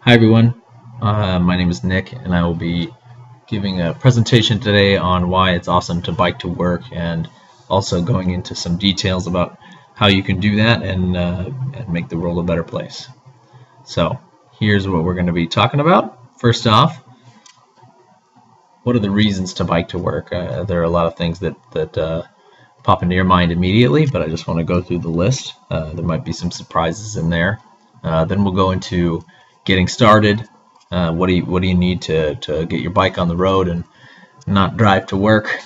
Hi everyone, my name is Nick and I will be giving a presentation today on why it's awesome to bike to work and also going into some details about how you can do that and make the world a better place. So here's what we're going to be talking about. First off, what are the reasons to bike to work? There are a lot of things that pop into your mind immediately, but I just want to go through the list. There might be some surprises in there. Then we'll go into getting started. What do you need to get your bike on the road and not drive to work?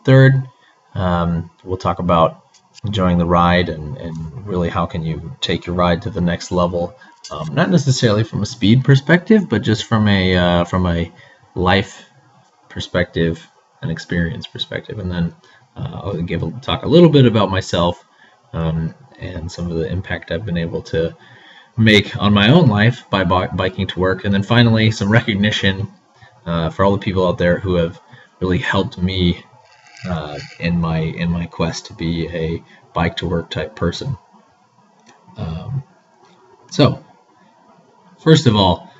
Third, we'll talk about enjoying the ride and really how can you take your ride to the next level. Not necessarily from a speed perspective, but just from a life perspective and experience perspective. And then I'll talk a little bit about myself and some of the impact I've been able to make on my own life by biking to work. And then finally, some recognition for all the people out there who have really helped me in my quest to be a bike to work type person. So first of all,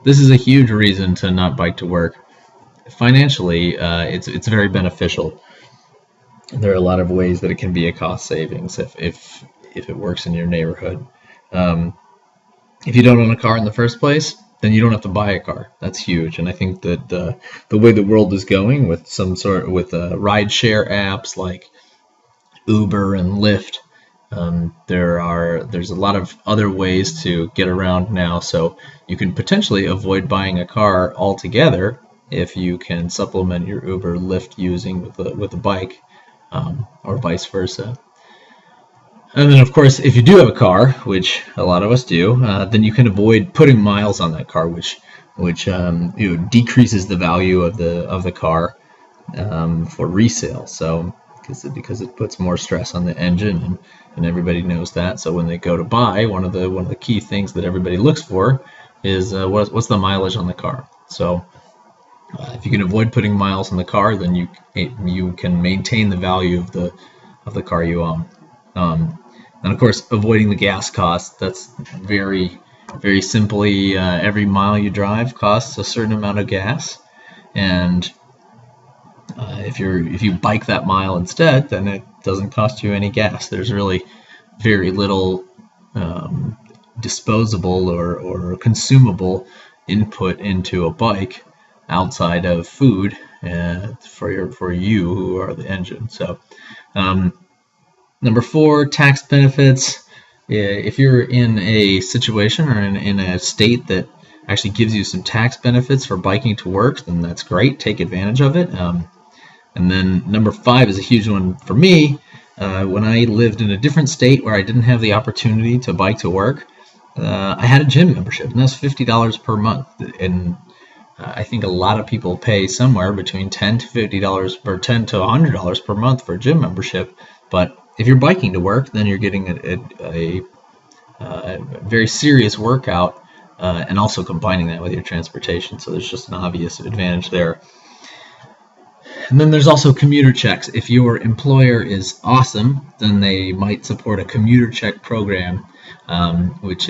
this is a huge reason to not bike to work. Financially, it's very beneficial. There are a lot of ways that it can be a cost savings if it works in your neighborhood. If you don't own a car in the first place, then you don't have to buy a car. That's huge, and I think that the way the world is going with ride share apps like Uber and Lyft, there's a lot of other ways to get around now. So you can potentially avoid buying a car altogether if you can supplement your Uber Lyft using with a bike, or vice versa. And then, of course, if you do have a car, which a lot of us do, then you can avoid putting miles on that car, which decreases the value of the car for resale. So because it puts more stress on the engine, and everybody knows that. So when they go to buy, one of the key things that everybody looks for is what's the mileage on the car. So if you can avoid putting miles on the car, then you can maintain the value of the car you own. And of course, avoiding the gas costs. That's very, very simply, every mile you drive costs a certain amount of gas, and if you bike that mile instead, then it doesn't cost you any gas. There's really very little disposable or consumable input into a bike outside of food for you who are the engine. So. Number 4, tax benefits. If you're in a situation or in a state that actually gives you some tax benefits for biking to work, then that's great. Take advantage of it. And then number 5 is a huge one for me. When I lived in a different state where I didn't have the opportunity to bike to work, I had a gym membership, and that's $50 per month. And I think a lot of people pay somewhere between $10 to $50 or $10 to $100 per month for a gym membership, but if you're biking to work, then you're getting a very serious workout and also combining that with your transportation. So there's just an obvious advantage there. And then there's also commuter checks. If your employer is awesome, then they might support a commuter check program, which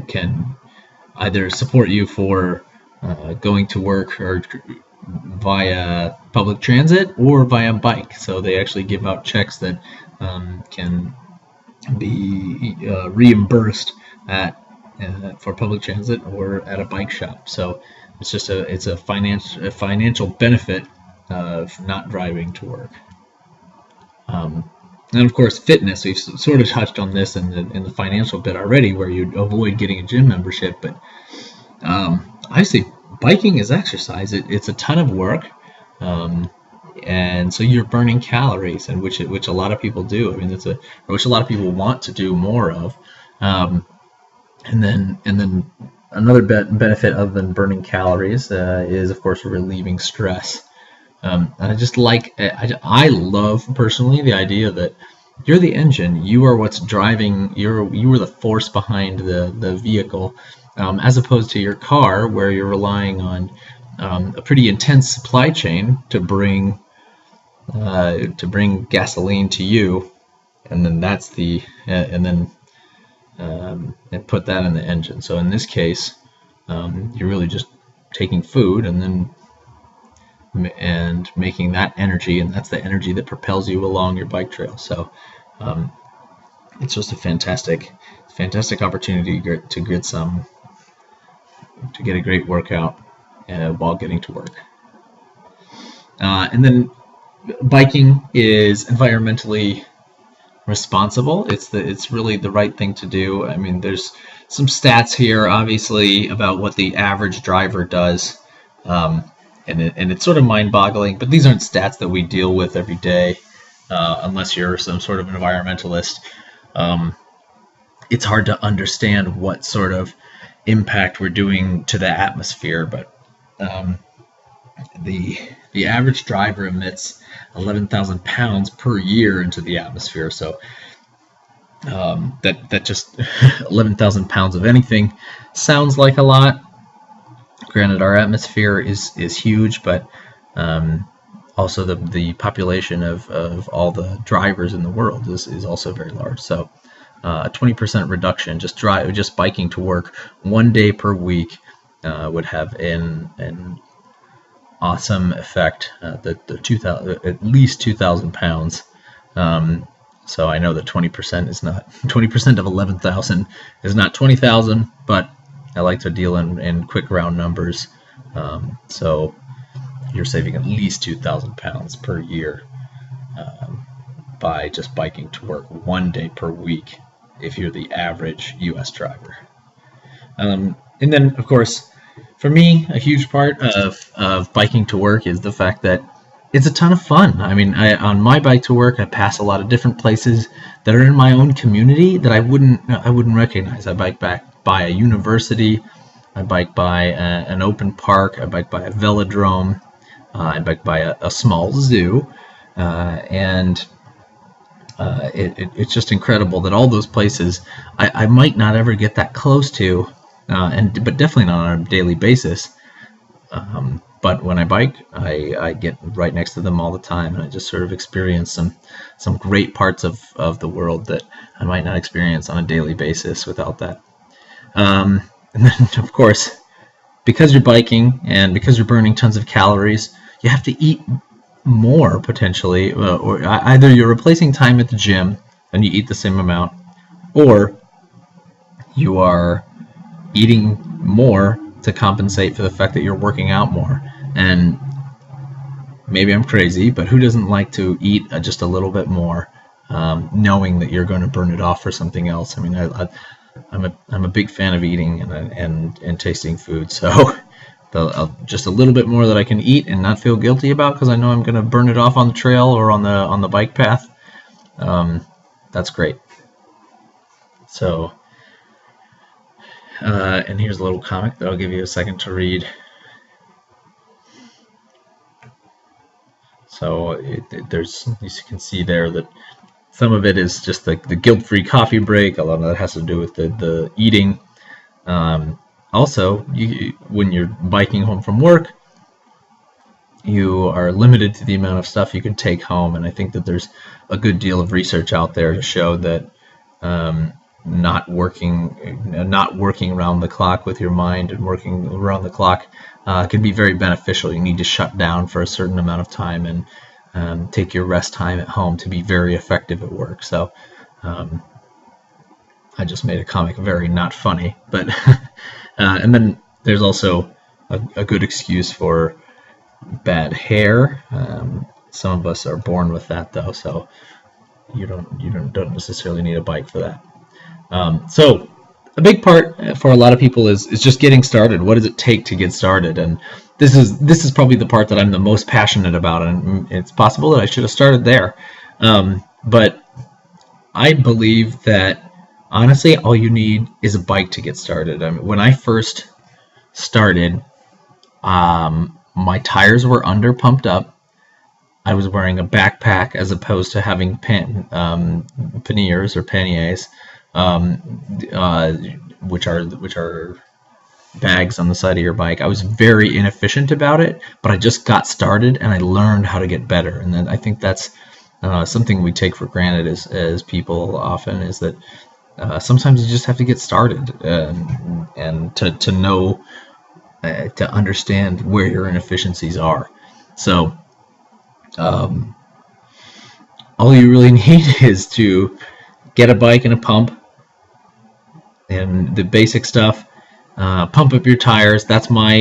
can either support you for going to work or via public transit or via bike. So they actually give out checks that can be reimbursed for public transit or at a bike shop. So it's a financial benefit of not driving to work. And of course, fitness. We've sort of touched on this in the financial bit already, where you avoid getting a gym membership. But obviously, biking is exercise. It's a ton of work, and so you're burning calories, and which a lot of people do. I mean, which a lot of people want to do more of. And then another benefit other than burning calories is, of course, relieving stress. And I love personally the idea that you're the engine, you are what's driving, you are the force behind the vehicle, as opposed to your car, where you're relying on a pretty intense supply chain to bring gasoline to you, and then and put that in the engine. So in this case, you're really just taking food and making that energy, and that's the energy that propels you along your bike trail. So it's just a fantastic opportunity to get a great workout while getting to work. And then biking is environmentally responsible. It's really the right thing to do. I mean, there's some stats here, obviously, about what the average driver does, and it's sort of mind-boggling. But these aren't stats that we deal with every day, unless you're some sort of environmentalist. It's hard to understand what sort of impact we're doing to the atmosphere, but the average driver emits 11,000 pounds per year into the atmosphere. So that just 11,000 pounds of anything sounds like a lot. Granted, our atmosphere is huge, but also the population of all the drivers in the world is also very large. So a 20% reduction just biking to work 1 day per week would have an awesome effect. At least 2,000 pounds. So I know that 20% is not 20% of 11,000 is not 20,000, but I like to deal in quick round numbers. So you're saving at least 2,000 pounds per year by just biking to work 1 day per week if you're the average U.S. driver. And then, of course, for me, a huge part of biking to work is the fact that it's a ton of fun. I mean, on my bike to work, I pass a lot of different places that are in my own community that I wouldn't recognize. I bike back by a university, I bike by an open park, I bike by a velodrome, I bike by a small zoo, and it's just incredible that all those places I might not ever get that close to, but definitely not on a daily basis. But when I bike, I get right next to them all the time, and I just sort of experience some great parts of the world that I might not experience on a daily basis without that. And then, of course, because you're biking and because you're burning tons of calories, you have to eat more potentially, or either you're replacing time at the gym and you eat the same amount, or you are eating more to compensate for the fact that you're working out more. And maybe I'm crazy, but who doesn't like to eat just a little bit more, knowing that you're going to burn it off for something else? I mean, I'm a big fan of eating and tasting food, so just a little bit more that I can eat and not feel guilty about because I know I'm going to burn it off on the trail or on the bike path. That's great. So. And here's a little comic that I'll give you a second to read. So there's, as you can see there, that some of it is just the guilt-free coffee break. A lot of that has to do with the eating. Also, when you're biking home from work, you are limited to the amount of stuff you can take home, and I think that there's a good deal of research out there to show that not working around the clock with your mind and working around the clock can be very beneficial. You need to shut down for a certain amount of time and take your rest time at home to be very effective at work. So I just made a comic very not funny, but and then there's also a good excuse for bad hair. Some of us are born with that though, so you don't necessarily need a bike for that. So a big part for a lot of people is just getting started. What does it take to get started? And this is probably the part that I'm the most passionate about, and it's possible that I should have started there. But I believe that honestly, all you need is a bike to get started. I mean, when I first started, my tires were under pumped up. I was wearing a backpack as opposed to having panniers or panniers. Which are bags on the side of your bike. I was very inefficient about it, but I just got started and I learned how to get better. And then I think that's something we take for granted as people often, is that sometimes you just have to get started and to know, to understand where your inefficiencies are. So all you really need is to get a bike and a pump and the basic stuff. Pump up your tires. That's my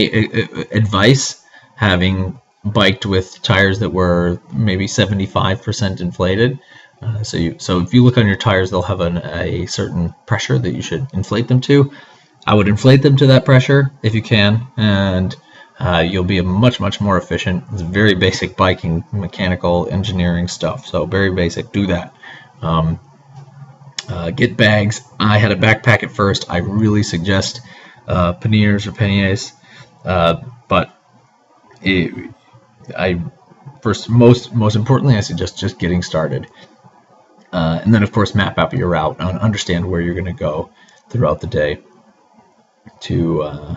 advice, having biked with tires that were maybe 75% inflated. So if you look on your tires, they'll have a certain pressure that you should inflate them to. I would inflate them to that pressure if you can, and you'll be much more efficient. It's very basic biking, mechanical engineering stuff. So very basic. Do that. Get bags. I had a backpack at first. I really suggest panniers or panniers, but most importantly, I suggest just getting started, and then of course map out your route and understand where you're going to go throughout the day to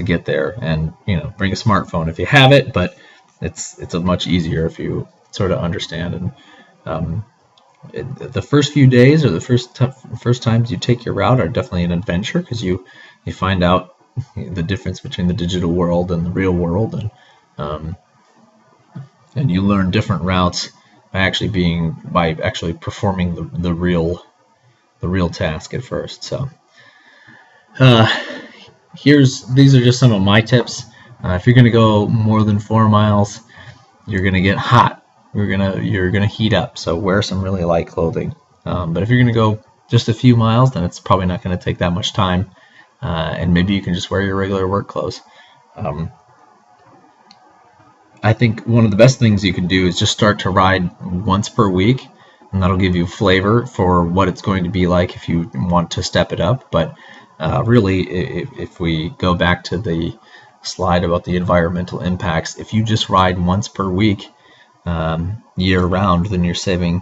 get there, and bring a smartphone if you have it, but it's a much easier if you sort of understand. And the first few days or the first times you take your route are definitely an adventure, because you find out the difference between the digital world and the real world, and you learn different routes by actually performing the real task at first. So these are just some of my tips. If you're going to go more than 4 miles, you're going to get hot. You're gonna heat up. So wear some really light clothing. But if you're going to go just a few miles, then it's probably not going to take that much time. And maybe you can just wear your regular work clothes. I think one of the best things you can do is just start to ride once per week, and that'll give you flavor for what it's going to be like if you want to step it up. But really, if we go back to the slide about the environmental impacts, if you just ride once per week year round, then you're saving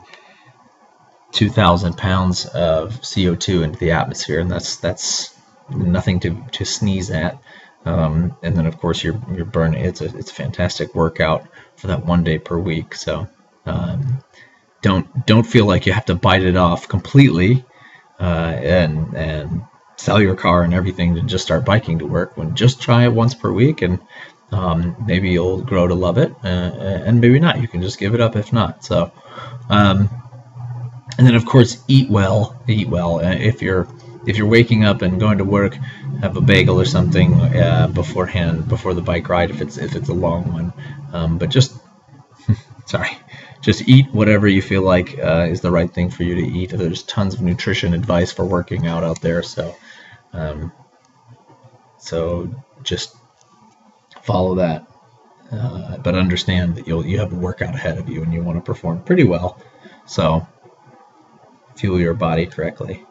2,000 pounds of CO2 into the atmosphere, and that's nothing to sneeze at. And then of course you're burning. It's a fantastic workout for that 1 day per week. So don't feel like you have to bite it off completely and sell your car and everything to just start biking to work. When just try it once per week, and maybe you'll grow to love it, and maybe not. You can just give it up if not. So and then of course eat well. If you're waking up and going to work, have a bagel or something beforehand, before the bike ride, if it's a long one. But just just eat whatever you feel like is the right thing for you to eat. There's tons of nutrition advice for working out there, so just follow that. But understand that you have a workout ahead of you, and you want to perform pretty well. So fuel your body correctly.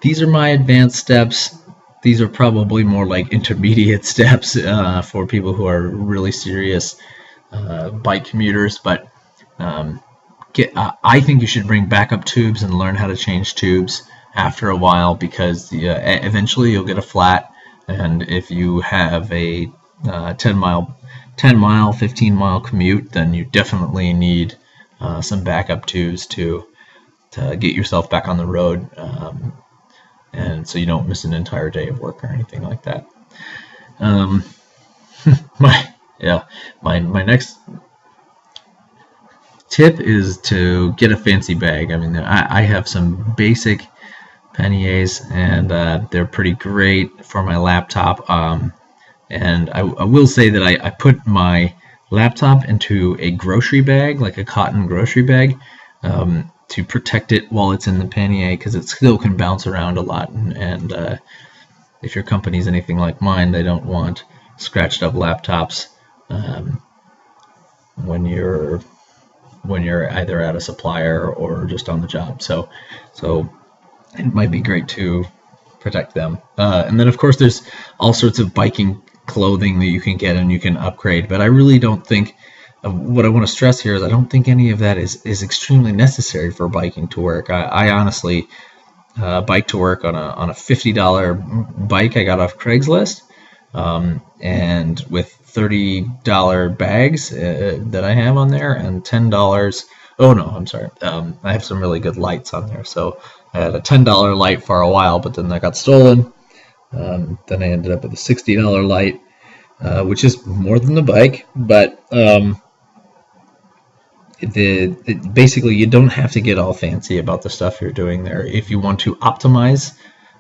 These are my advanced steps. These are probably more like intermediate steps for people who are really serious bike commuters. But I think you should bring backup tubes and learn how to change tubes after a while, because eventually you'll get a flat. And if you have a 10 mile, 15 mile commute, then you definitely need some backup tubes to get yourself back on the road, and so you don't miss an entire day of work or anything like that. My next tip is to get a fancy bag. I mean, I have some basic panniers, and they're pretty great for my laptop. And I will say that I put my laptop into a grocery bag, like a cotton grocery bag, to protect it while it's in the pannier, because it still can bounce around a lot. And if your company's anything like mine, they don't want scratched up laptops when you're either at a supplier or just on the job. So it might be great to protect them. And then of course there's all sorts of biking clothing that you can get and you can upgrade, but I really don't think, what I want to stress here is, I don't think any of that is extremely necessary for biking to work. I honestly bike to work on a $50 bike I got off Craigslist, and with $30 bags that I have on there, and $10 Oh no, I'm sorry. I have some really good lights on there. So I had a $10 light for a while, but then that got stolen. Then I ended up with a $60 light, which is more than the bike, but basically you don't have to get all fancy about the stuff you're doing there. If you want to optimize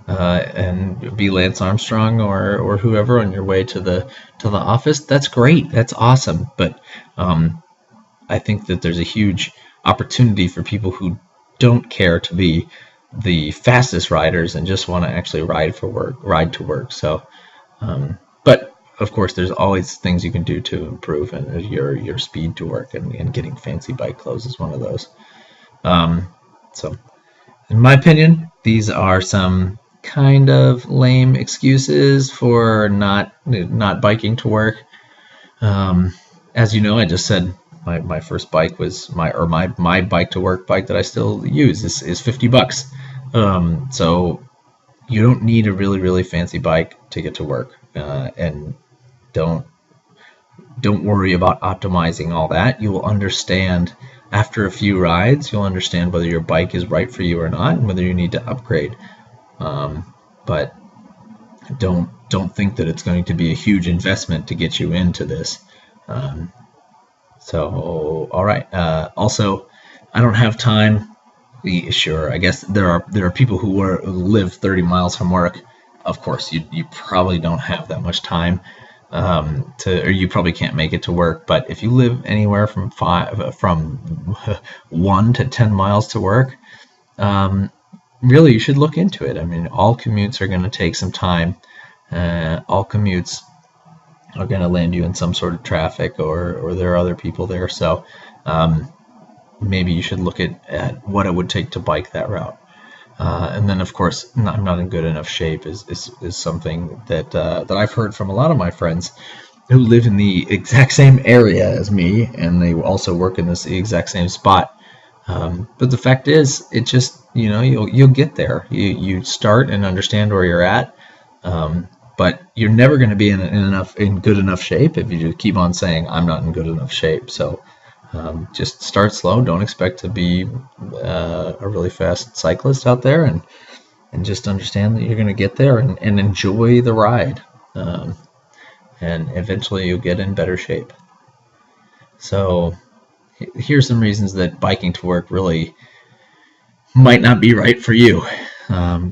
and be Lance Armstrong or whoever on your way to the office, that's great. That's awesome. But I think that there's a huge opportunity for people who don't care to be the fastest riders and just want to actually ride to work. So, but of course, there's always things you can do to improve, and your speed to work, and getting fancy bike clothes is one of those. So, in my opinion, these are some kind of lame excuses for not biking to work. As you know, I just said my first bike was my bike to work bike that I still use is $50. So you don't need a really fancy bike to get to work, and don't worry about optimizing all that. You will understand after a few rides. You'll understand whether your bike is right for you or not, and whether you need to upgrade. But don't think that it's going to be a huge investment to get you into this. So all right. Also, I don't have time. Sure, I guess there are people who live 30 miles from work. Of course, you probably don't have that much time or you probably can't make it to work. But if you live anywhere from 1 to 10 miles to work, really you should look into it. I mean, all commutes are going to take some time. All commutes are going to land you in some sort of traffic, or there are other people there. So maybe you should look at what it would take to bike that route. And then, of course, I'm not in good enough shape is something that I've heard from a lot of my friends who live in the exact same area as me, and they also work in this exact same spot. But the fact is, it just, you'll get there. You start and understand where you're at, but you're never going to be in good enough shape if you just keep on saying I'm not in good enough shape. So just start slow. Don't expect to be a really fast cyclist out there, and just understand that you're going to get there and enjoy the ride, and eventually you'll get in better shape. So here's some reasons that biking to work really might not be right for you.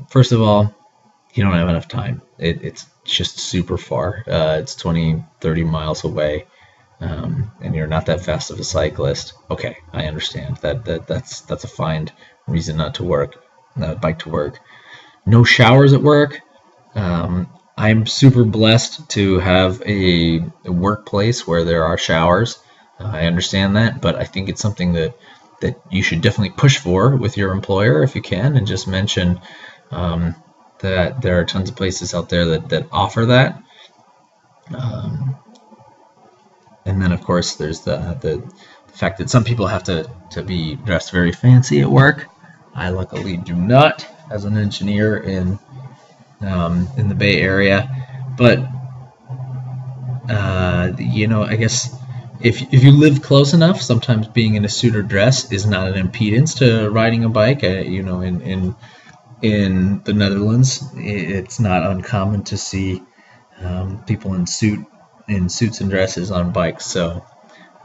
First of all, you don't have enough time. It's just super far. It's 20-30 miles away. And you're not that fast of a cyclist. Okay, I understand that's a fine reason not to bike to work. No showers at work. I'm super blessed to have a workplace where there are showers. I understand that, but I think it's something that you should definitely push for with your employer if you can, and just mention that there are tons of places out there that offer that. And then, of course, there's the fact that some people have to be dressed very fancy at work. I luckily do not, as an engineer in the Bay Area. But I guess if you live close enough, sometimes being in a suit or dress is not an impedance to riding a bike. In the Netherlands, it's not uncommon to see people in suits and dresses on bikes. So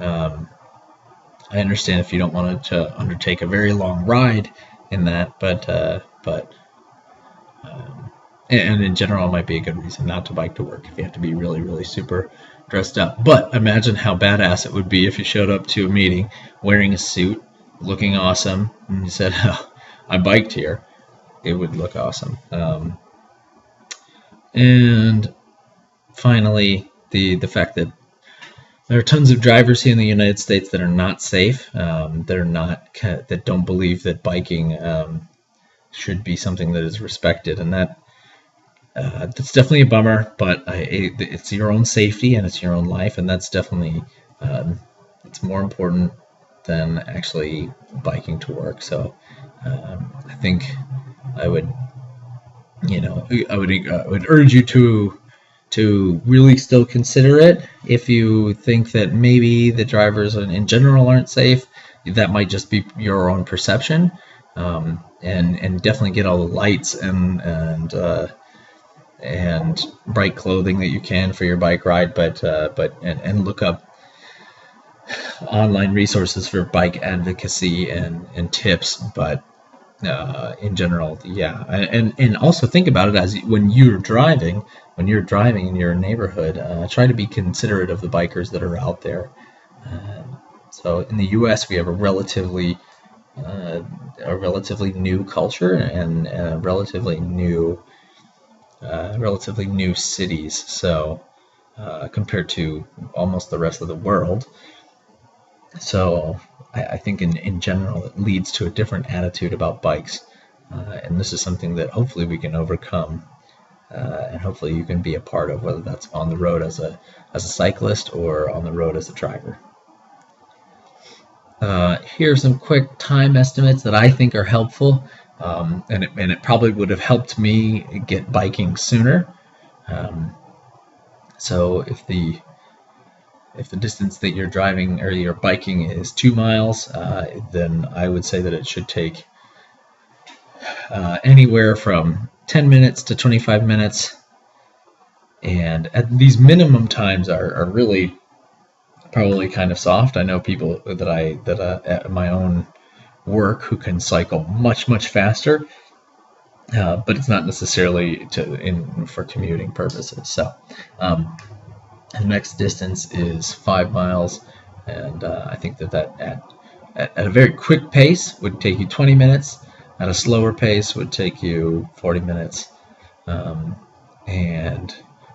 I understand if you don't want to undertake a very long ride in that, but and in general, it might be a good reason not to bike to work if you have to be really, really super dressed up. But imagine how badass it would be if you showed up to a meeting wearing a suit, looking awesome, and you said, oh, I biked here. It would look awesome. And finally, the fact that there are tons of drivers here in the United States that are not safe, that don't believe that biking should be something that is respected, and that's definitely a bummer. But it's your own safety and it's your own life, and that's definitely it's more important than actually biking to work. So I think I would urge you to really still consider it. If you think that maybe the drivers in general aren't safe, that might just be your own perception, and definitely get all the lights and bright clothing that you can for your bike ride, but look up online resources for bike advocacy and tips. But in general, yeah, and also think about it as when you're driving in your neighborhood, try to be considerate of the bikers that are out there. So in the U.S. we have a relatively new culture and relatively new cities. So compared to almost the rest of the world. So I think in general it leads to a different attitude about bikes, and this is something that hopefully we can overcome, and hopefully you can be a part of, whether that's on the road as a cyclist or on the road as a driver. Here are some quick time estimates that I think are helpful, and it probably would have helped me get biking sooner. So if the distance that you're driving or you're biking is 2 miles, then I would say that it should take anywhere from 10 minutes to 25 minutes. And these minimum times are really probably kind of soft. I know people that at my own work who can cycle much faster, but it's not necessarily for commuting purposes. So the next distance is 5 miles, and I think that at a very quick pace would take you 20 minutes. At a slower pace would take you 40 minutes, and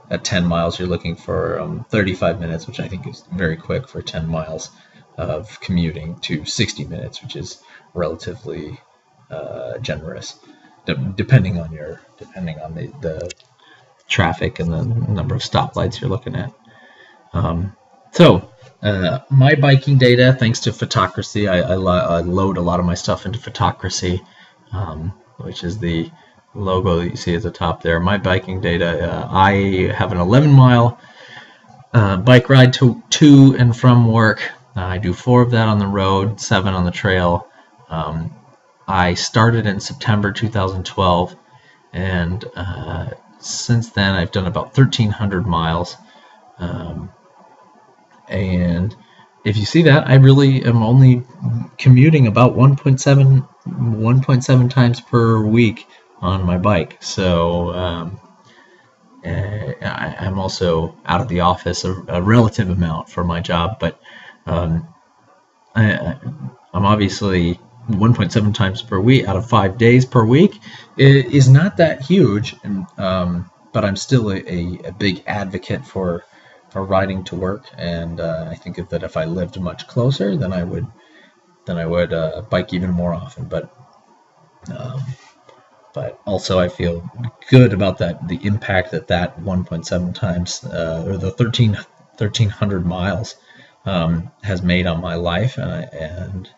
at 10 miles you're looking for 35 minutes, which I think is very quick for 10 miles of commuting, to 60 minutes, which is relatively generous, depending on the traffic and the number of stoplights you're looking at. So my biking data, thanks to Photocracy, I load a lot of my stuff into Photocracy, which is the logo that you see at the top there. My biking data, I have an 11-mile bike ride to and from work. I do 4 of that on the road, 7 on the trail. I started in September 2012, and since then I've done about 1,300 miles. And if you see that, I really am only commuting about 1.7 times per week on my bike. So I'm also out of the office a relative amount for my job, but I'm obviously 1.7 times per week out of 5 days per week. It is not that huge, but I'm still a big advocate for riding to work, and I think that if I lived much closer, then I would bike even more often. But also I feel good about the impact that 1.7 times or the 1,300 miles has made on my life and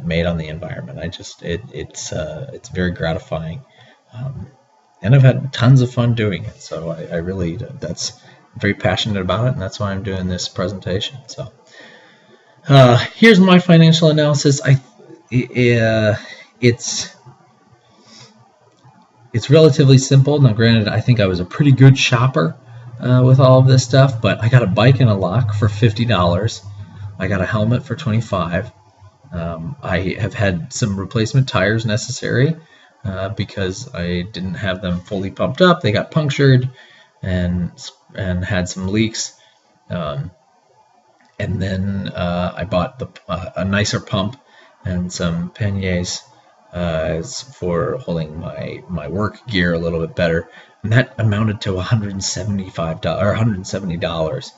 made on the environment. It's very gratifying, and I've had tons of fun doing it. So I really I'm very passionate about it, and that's why I'm doing this presentation. So here's my financial analysis. It's relatively simple. Now, granted, I think I was a pretty good shopper with all of this stuff, but I got a bike and a lock for $50. I got a helmet for $25. I have had some replacement tires necessary because I didn't have them fully pumped up. They got punctured and had some leaks. And then I bought a nicer pump and some panniers for holding my work gear a little bit better, and that amounted to $175 or $170.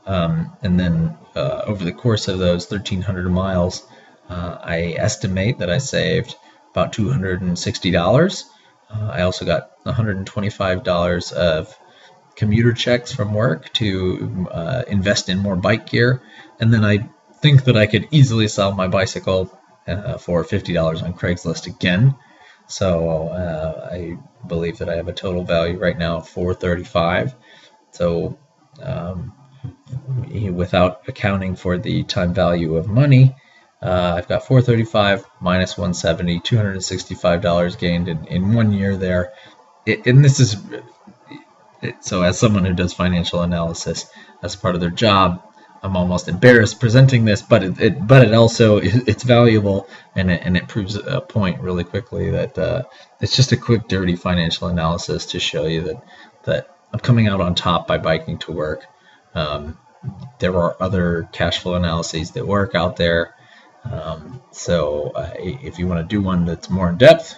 And then over the course of those 1,300 miles, I estimate that I saved about $260. I also got $125 of commuter checks from work to invest in more bike gear, and then I think that I could easily sell my bicycle for $50 on Craigslist again. So I believe that I have a total value right now of $435. So without accounting for the time value of money, I've got 435 minus 170, $265 gained in 1 year there. And this is so as someone who does financial analysis as part of their job, I'm almost embarrassed presenting this, but it also it's valuable, and it proves a point really quickly that it's just a quick, dirty financial analysis to show you that I'm coming out on top by biking to work. There are other cash flow analyses that work out there. So if you want to do one that's more in depth,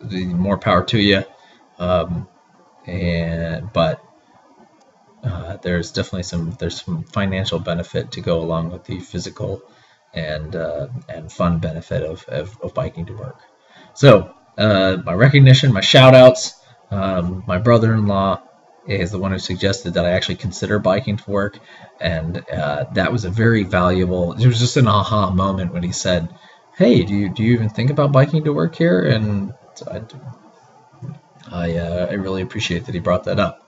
the more power to you. There's definitely some financial benefit to go along with the physical and fun benefit of biking to work. So my recognition, my shout outs, my brother-in-law is the one who suggested that I actually consider biking to work, and that was a very valuable. It was just an aha moment when he said, "Hey, do you even think about biking to work here?" And I really appreciate that he brought that up.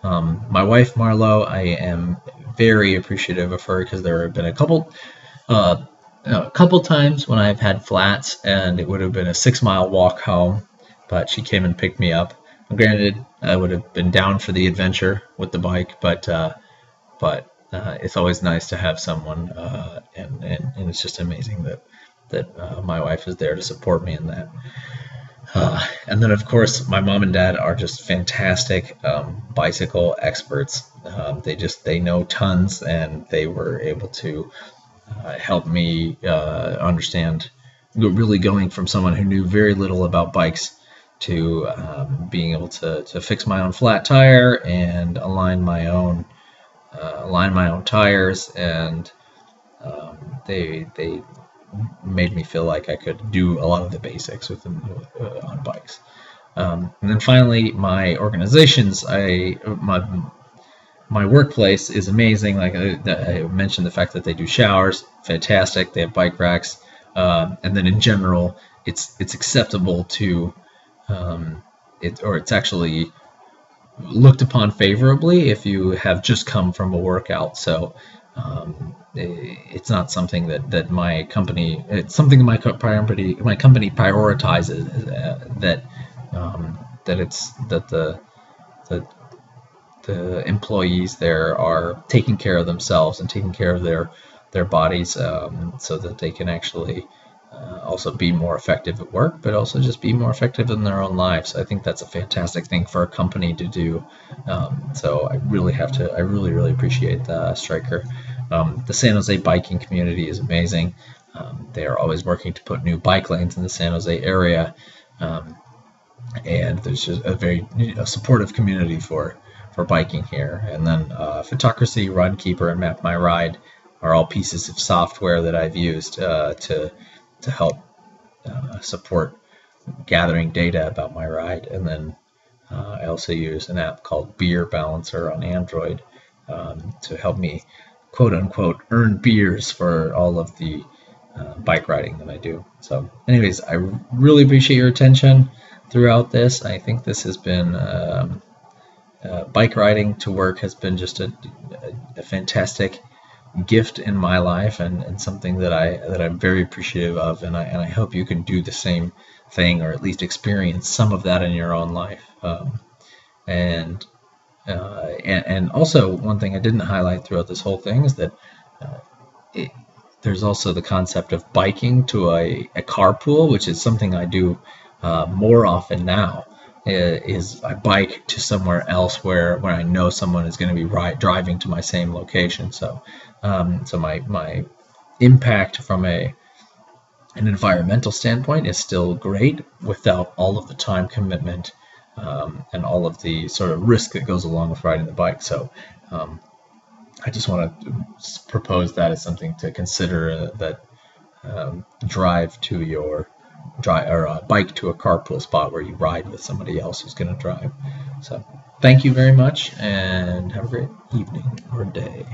My wife Marlo, I am very appreciative of her, because there have been a couple times when I've had flats and it would have been a 6-mile walk home, but she came and picked me up. Granted, I would have been down for the adventure with the bike, but it's always nice to have someone, and it's just amazing that my wife is there to support me in that. And then, of course, my mom and dad are just fantastic bicycle experts. They know tons, and they were able to help me understand, really going from someone who knew very little about bikes to being able to fix my own flat tire and align my own tires, and they made me feel like I could do a lot of the basics with them on bikes. And then finally, my organizations. My workplace is amazing. Like I mentioned, the fact that they do showers, fantastic. They have bike racks, and then in general, it's acceptable to it's actually looked upon favorably if you have just come from a workout. So it's not something that my company. It's something my company prioritizes. The employees there are taking care of themselves and taking care of their bodies, so that they can actually also be more effective at work, but also just be more effective in their own lives. I think that's a fantastic thing for a company to do. So I really appreciate Stryker. The San Jose biking community is amazing. They are always working to put new bike lanes in the San Jose area, and there's just a very supportive community for biking here. And then Photocracy, Runkeeper, and Map My Ride are all pieces of software that I've used to help support gathering data about my ride. And then I also use an app called Beer Balancer on Android to help me, quote unquote, earn beers for all of the bike riding that I do. So anyways, I really appreciate your attention throughout this. I think this has been bike riding to work has been just a fantastic gift in my life, and something that I'm very appreciative of, and I hope you can do the same thing, or at least experience some of that in your own life. And also, one thing I didn't highlight throughout this whole thing is that there's also the concept of biking to a carpool, which is something I do more often now. Is I bike to somewhere else where I know someone is going to be driving to my same location. So my impact from an environmental standpoint is still great, without all of the time commitment and all of the sort of risk that goes along with riding the bike. So I just want to propose that as something to consider, that bike to a carpool spot where you ride with somebody else who's going to drive. So thank you very much, and have a great evening or day.